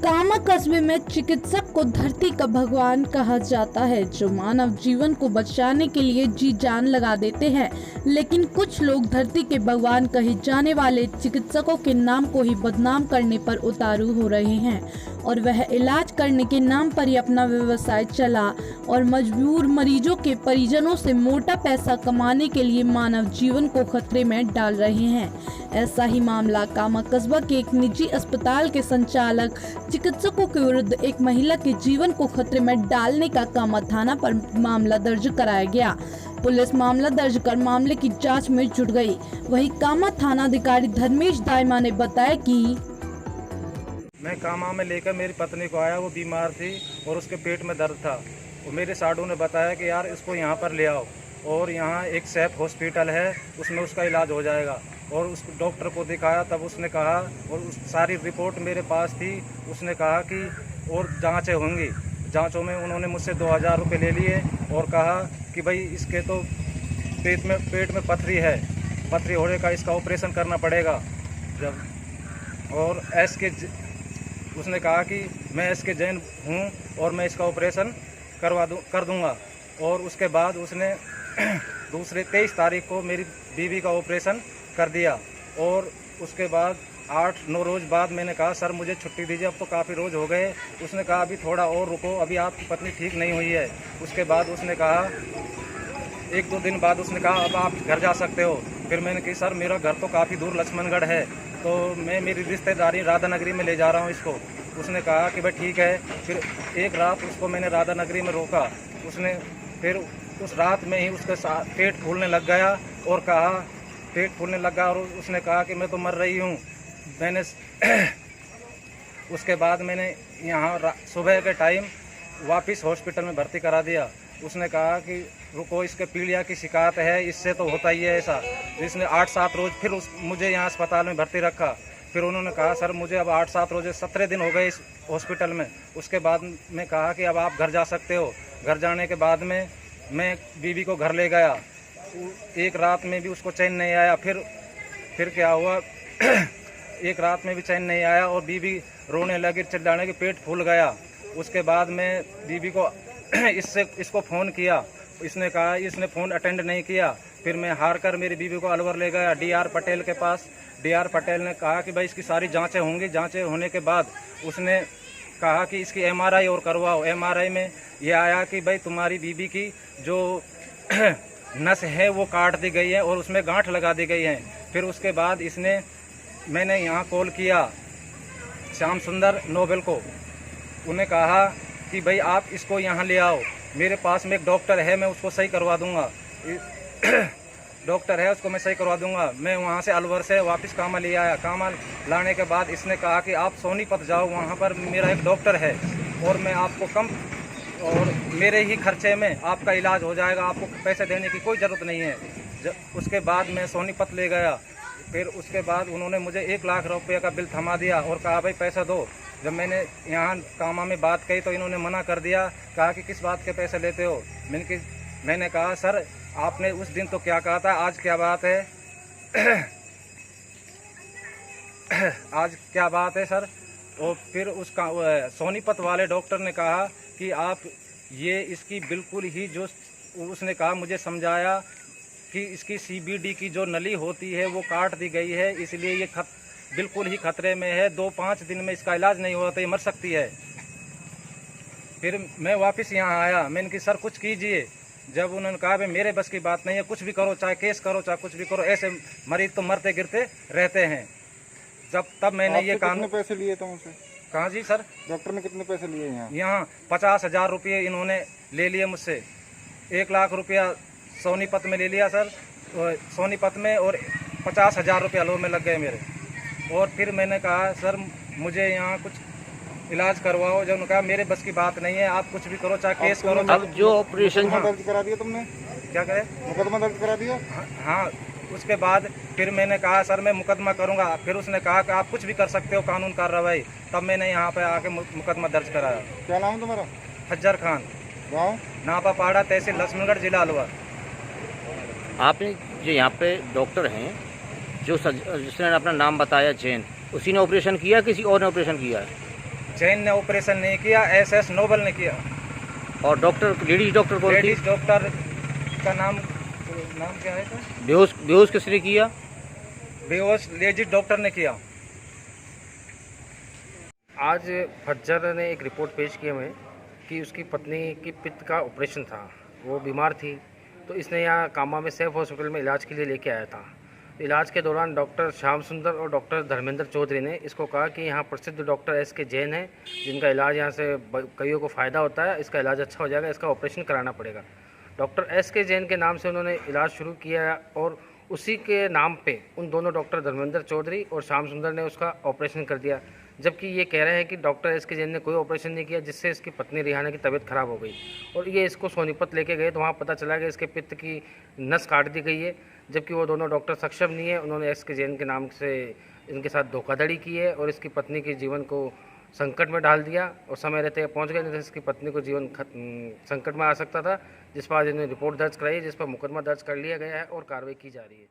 कामा कस्बे में चिकित्सक को धरती का भगवान कहा जाता है, जो मानव जीवन को बचाने के लिए जी जान लगा देते हैं। लेकिन कुछ लोग धरती के भगवान कहे जाने वाले चिकित्सकों के नाम को ही बदनाम करने पर उतारू हो रहे हैं और वह इलाज करने के नाम पर ही अपना व्यवसाय चला और मजबूर मरीजों के परिजनों से मोटा पैसा कमाने के लिए मानव जीवन को खतरे में डाल रहे हैं। ऐसा ही मामला कामा कस्बा के एक निजी अस्पताल के संचालक चिकित्सकों के विरुद्ध एक महिला के जीवन को खतरे में डालने का कामा थाना पर मामला दर्ज कराया गया। पुलिस मामला दर्ज कर मामले की जांच में जुट गई। वहीं कामा थाना अधिकारी धर्मेश दाइमा ने बताया कि मैं कामा में लेकर मेरी पत्नी को आया, वो बीमार थी और उसके पेट में दर्द था। और मेरे साडू ने बताया कि यार इसको यहाँ पर ले आओ और यहाँ एक सैफ हॉस्पिटल है, उसमें उसका इलाज हो जाएगा। और उस डॉक्टर को दिखाया, तब उसने कहा, और उस सारी रिपोर्ट मेरे पास थी, उसने कहा कि और जांचें होंगी। जांचों में उन्होंने मुझसे 2000 रुपये ले लिए और कहा कि भाई इसके तो पेट में पथरी है, पथरी होने का इसका ऑपरेशन करना पड़ेगा। जब और उसने कहा कि मैं इसके जैन हूँ और मैं इसका ऑपरेशन कर दूँगा। और उसके बाद उसने दूसरे 23 तारीख को मेरी बीवी का ऑपरेशन कर दिया। और उसके बाद 8-9 रोज़ बाद मैंने कहा सर मुझे छुट्टी दीजिए, अब तो काफ़ी रोज़ हो गए। उसने कहा अभी थोड़ा और रुको, अभी आपकी पत्नी ठीक नहीं हुई है। उसके बाद उसने कहा 1-2 दिन बाद उसने कहा अब आप घर जा सकते हो। फिर मैंने कहा सर मेरा घर तो काफ़ी दूर लक्ष्मणगढ़ है, तो मैं मेरी रिश्तेदारी राधानगरी में ले जा रहा हूँ इसको। उसने कहा कि भाई ठीक है। फिर एक रात उसको मैंने राधानगरी में रोका। उसने फिर उस रात में ही उसके पेट फूलने लग गया और कहा पेट फूलने लगा और उसने कहा कि मैं तो मर रही हूँ। मैंने उसके बाद मैंने यहाँ सुबह के टाइम वापस हॉस्पिटल में भर्ती करा दिया। उसने कहा कि रुको, इसके पीलिया की शिकायत है, इससे तो होता ही है ऐसा। इसने 8-7 रोज़ फिर मुझे यहाँ अस्पताल में भर्ती रखा। फिर उन्होंने कहा सर मुझे अब 8-7 रोज़ 17 दिन हो गए इस हॉस्पिटल में। उसके बाद में कहा कि अब आप घर जा सकते हो। घर जाने के बाद में मैं बीवी को घर ले गया। एक रात में भी उसको चैन नहीं आया। फिर क्या हुआ एक रात में भी चैन नहीं आया और बीवी रोने लगी, चिल्लाने की, पेट फूल गया। उसके बाद में बीवी को इसको फ़ोन किया, इसने कहा, इसने फ़ोन अटेंड नहीं किया। फिर मैं हार कर मेरी बीवी को अलवर ले गया DR पटेल के पास। DR पटेल ने कहा कि भाई इसकी सारी जांचें होंगी। जांचें होने के बाद उसने कहा कि इसकी MRI और करवाओ। MRI में ये आया कि भाई तुम्हारी बीवी की जो नस है वो काट दी गई है और उसमें गांठ लगा दी गई है। फिर उसके बाद मैंने यहाँ कॉल किया श्याम सुंदर नोबेल को। उन्हें कहा कि भाई आप इसको यहाँ ले आओ, मेरे पास में एक डॉक्टर है, मैं उसको सही करवा दूँगा। डॉक्टर है, उसको मैं सही करवा दूँगा। मैं वहाँ से अलवर से वापस कामा ले आया। कामा लाने के बाद इसने कहा कि आप सोनीपत जाओ, वहाँ पर मेरा एक डॉक्टर है और मैं आपको कम और मेरे ही खर्चे में आपका इलाज हो जाएगा, आपको पैसे देने की कोई ज़रूरत नहीं है। उसके बाद मैं सोनीपत ले गया। फिर उसके बाद उन्होंने मुझे 1 लाख रुपये का बिल थमा दिया और कहा भाई पैसा दो। जब मैंने यहाँ कामा में बात कही तो इन्होंने मना कर दिया, कहा कि किस बात के पैसे लेते हो। मैंने कहा सर आपने उस दिन तो क्या कहा था, आज क्या बात है आज क्या बात है सर। और फिर उसका सोनीपत वाले डॉक्टर ने कहा कि आप ये इसकी बिल्कुल ही जो उसने कहा, मुझे समझाया कि इसकी CBD की जो नली होती है वो काट दी गई है, इसलिए ये बिल्कुल ही खतरे में है। 2-5 दिन में इसका इलाज नहीं हुआ तो ये मर सकती है। फिर मैं वापस यहाँ आया, मैंने कहा सर कुछ कीजिए। जब उन्होंने कहा भाई मेरे बस की बात नहीं है, कुछ भी करो, चाहे केस करो, चाहे कुछ भी करो, ऐसे मरीज तो मरते गिरते रहते हैं। तब मैंने ये कानून। कितने पैसे लिए थे उनसे? कहाँ जी सर? डॉक्टर ने कितने पैसे लिए यहाँ 50,000 रुपये इन्होंने ले लिए मुझसे। 1 लाख रुपया सोनीपत में ले लिया सर, सोनीपत में, और 50,000 रुपये अलवर में लग गए मेरे। और फिर मैंने कहा सर मुझे यहाँ कुछ इलाज करवाओ। जब उन्होंने कहा मेरे बस की बात नहीं है, आप कुछ भी करो, चाहे केस करो। अब जो ऑपरेशन दर्ज करा दिया तुमने? क्या कहे? मुकदमा दर्ज करा दिया? हाँ। उसके बाद फिर मैंने कहा सर मैं मुकदमा करूँगा। फिर उसने कहा कि आप कुछ भी कर सकते हो, कानून कार्रवाई। तब मैंने यहाँ पे आके मुकदमा दर्ज कराया। क्या नाम है तुम्हारा? फज्जर खान, गाँव नापापाड़ा, तहसील लक्ष्मणगढ़, जिला अलवर। आपने जो यहाँ पे डॉक्टर हैं जिसने अपना नाम बताया जैन, उसी ने ऑपरेशन किया, किसी और ने ऑपरेशन किया है? जैन ने ऑपरेशन नहीं किया, SS नोबल ने किया। और डॉक्टर लेडीज डॉक्टर कौन थी? लेडीज डॉक्टर का नाम क्या है? बेहोश बेहोश किसने किया? बेहोश लेडीज डॉक्टर ने किया। आज फज्जर ने एक रिपोर्ट पेश की हमें कि उसकी पत्नी की पित्त का ऑपरेशन था, वो बीमार थी, तो इसने यहाँ कामा में सैफ हॉस्पिटल में इलाज के लिए लेके आया था। इलाज के दौरान डॉक्टर श्याम सुंदर और डॉक्टर धर्मेंद्र चौधरी ने इसको कहा कि यहाँ प्रसिद्ध डॉक्टर SK जैन है, जिनका इलाज यहाँ से कईयों को फ़ायदा होता है, इसका इलाज अच्छा हो जाएगा, इसका ऑपरेशन कराना पड़ेगा। डॉक्टर SK जैन के नाम से उन्होंने इलाज शुरू किया और उसी के नाम पे उन दोनों डॉक्टर धर्मेंद्र चौधरी और श्याम सुंदर ने उसका ऑपरेशन कर दिया, जबकि ये कह रहे हैं कि डॉक्टर SK जैन ने कोई ऑपरेशन नहीं किया, जिससे इसकी पत्नी रिहाना की तबीयत खराब हो गई। और ये इसको सोनीपत लेके गए तो वहाँ पता चला कि इसके पित्त की नस काट दी गई है, जबकि वो दोनों डॉक्टर सक्षम नहीं है। उन्होंने SK जैन के नाम से इनके साथ धोखाधड़ी की है और इसकी पत्नी के जीवन को संकट में डाल दिया और समय रहते पहुँच गए, नहीं तो इसकी पत्नी को जीवन संकट में आ सकता था, जिस पर आज इन्होंने रिपोर्ट दर्ज कराई, जिस पर मुकदमा दर्ज कर लिया गया है और कार्रवाई की जा रही है।